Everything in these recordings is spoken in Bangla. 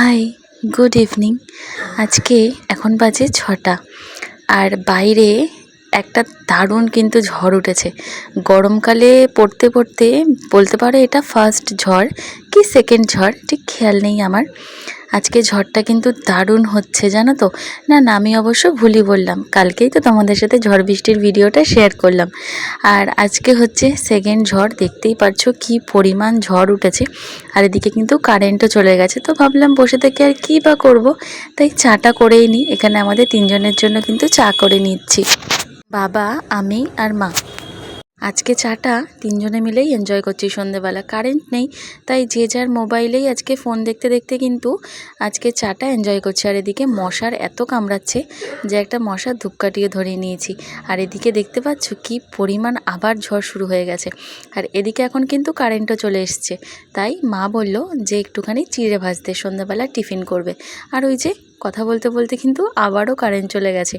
High, good evening. আজকে এখন বাজে 6টা আর বাইরে একটা দারুণ কিন্তু ঝড় উঠেছে। গরমকালে পড়তে পড়তে বলতে পারো এটা ফার্স্ট ঝড় কি সেকেন্ড ঝড় ঠিক খেয়াল নেই আমার। আজকে ঝড়টা কিন্তু দারুণ হচ্ছে জানো তো। না আমি অবশ্য ভুলই বললাম, কালকেই তো তোমাদের সাথে ঝড় বৃষ্টির ভিডিওটা শেয়ার করলাম। আর আজকে হচ্ছে সেকেন্ড ঝড়, দেখতেই পারছো কি পরিমাণ ঝড় উঠেছে। আর এদিকে কিন্তু কারেন্টও চলে গেছে, তো ভাবলাম বসে থেকে আর কী বা করবো, তাই চাটা করেই নিই। এখানে আমাদের 3জনের জন্য কিন্তু চা করে নিচ্ছি, বাবা, আমি আর মা। আজকে চাটা 3জনে মিলেই এনজয় করছি। সন্ধেবেলা কারেন্ট নেই, তাই যে যার মোবাইলেই আজকে ফোন দেখতে দেখতে কিন্তু আজকে চাটা এনজয় করছি। আর এদিকে মশার এত কামড়াচ্ছে যে একটা মশার ধূপকাঠিও ধরিয়ে নিয়েছি। আর এদিকে দেখতে পাচ্ছ কি পরিমাণ আবার ঝড় শুরু হয়ে গেছে। আর এদিকে এখন কিন্তু কারেন্টও চলে এসছে, তাই মা বলল যে একটুখানি চিড়ে ভাজতে, সন্ধ্যাবেলা টিফিন করবে। আর ওই যে কথা বলতে বলতে কিন্তু আবারও কারেন্ট চলে গেছে।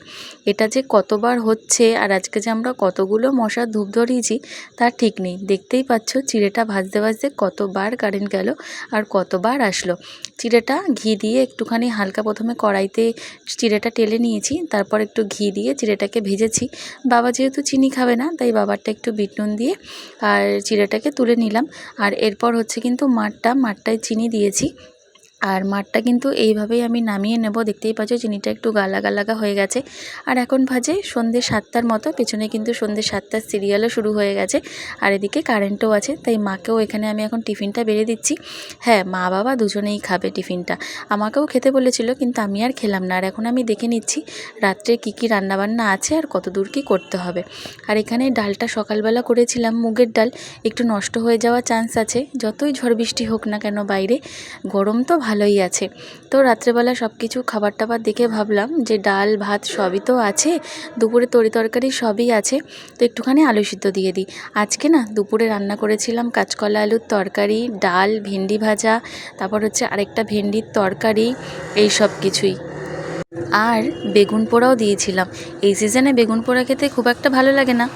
এটা যে কতবার হচ্ছে, আর আজকে যে আমরা কতগুলো মশার ধূপ ধরিয়েছি তার ঠিক নেই। দেখতেই পাচ্ছ চিড়েটা ভাজতে ভাজতে কতবার কারেন্ট গেল আর কতবার আসলো। চিড়েটা ঘি দিয়ে একটুখানি হালকা প্রথমে কড়াইতে চিড়েটা টেলে নিয়েছি, তারপর একটু ঘি দিয়ে চিড়েটাকে ভেজেছি। বাবা যেহেতু চিনি খাবে না, তাই বাবারটা একটু বিট নুন দিয়ে আর চিড়েটাকে তুলে নিলাম। আর এরপর হচ্ছে কিন্তু মাঠটায় চিনি দিয়েছি। আর মাঠটা কিন্তু এইভাবেই আমি নামিয়ে নেব। দেখতেই পাচ্ছ চিনিটা একটু গালাগা লাগা হয়ে গেছে। আর এখন বাজে সন্ধ্যে 7টার মতো, পেছনে কিন্তু সন্ধ্যে 7টার সিরিয়ালও শুরু হয়ে গেছে। আর এদিকে কারেন্টও আছে, তাই মাকেও এখানে আমি এখন টিফিনটা বেড়ে দিচ্ছি। হ্যাঁ, মা বাবা দুজনেই খাবে টিফিনটা। আমাকেও খেতে বলেছিল, কিন্তু আমি আর খেলাম না। আর এখন আমি দেখে নিচ্ছি রাত্রে কী রান্নাবান্না আছে আর কত দূর কী করতে হবে। আর এখানে ডালটা সকালবেলা করেছিলাম, মুগের ডাল, একটু নষ্ট হয়ে যাওয়ার চান্স আছে। যতই ঝড় বৃষ্টি হোক না কেন বাইরে, গরম তো ভালোই আছে। তো রাত্রেবেলা সব কিছু খাবার টাবার দেখে ভাবলাম যে ডাল ভাত সবই তো আছে, দুপুরে তরকারি সবই আছে, তো একটুখানি আলু সিদ্ধ দিয়ে দিই। আজকে না দুপুরে রান্না করেছিলাম কাঁচকলা আলুর তরকারি, ডাল, ভেন্ডি ভাজা, তারপর হচ্ছে আরেকটা ভেন্ডির তরকারি, এই সব কিছুই। আর বেগুন পোড়াও দিয়েছিলাম। এই সিজনে বেগুন পোড়া খেতে খুব একটা ভালো লাগে না,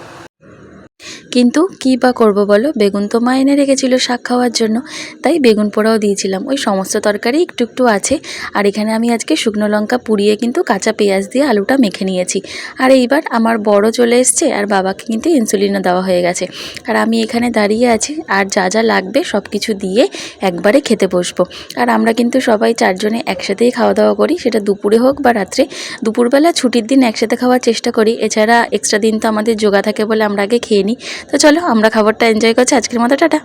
কিন্তু কী বা করবো বলো, বেগুন তো মা এনে রেখেছিল শাক খাওয়ার জন্য, তাই বেগুন পোড়াও দিয়েছিলাম। ওই সমস্ত তরকারি একটু একটু আছে। আর এখানে আমি আজকে শুকনো লঙ্কা পুড়িয়ে কিন্তু কাঁচা পেঁয়াজ দিয়ে আলুটা মেখে নিয়েছি। আর এইবার আমার বড় চলে এসছে, আর বাবাকে কিন্তু ইনসুলিনও দেওয়া হয়ে গেছে। আর আমি এখানে দাঁড়িয়ে আছি, আর যা যা লাগবে সব কিছু দিয়ে একবারে খেতে বসবো। আর আমরা কিন্তু সবাই 4জনে একসাথেই খাওয়া দাওয়া করি, সেটা দুপুরে হোক বা রাত্রে। দুপুরবেলা ছুটির দিন একসাথে খাওয়ার চেষ্টা করি, এছাড়া এক্সট্রা দিন তো আমাদের জোগা থাকে বলে আমরা আগে খেয়ে নিই। তো চলো আমরা খাবারটা এনজয় করছি। আজকের মতো টাটা।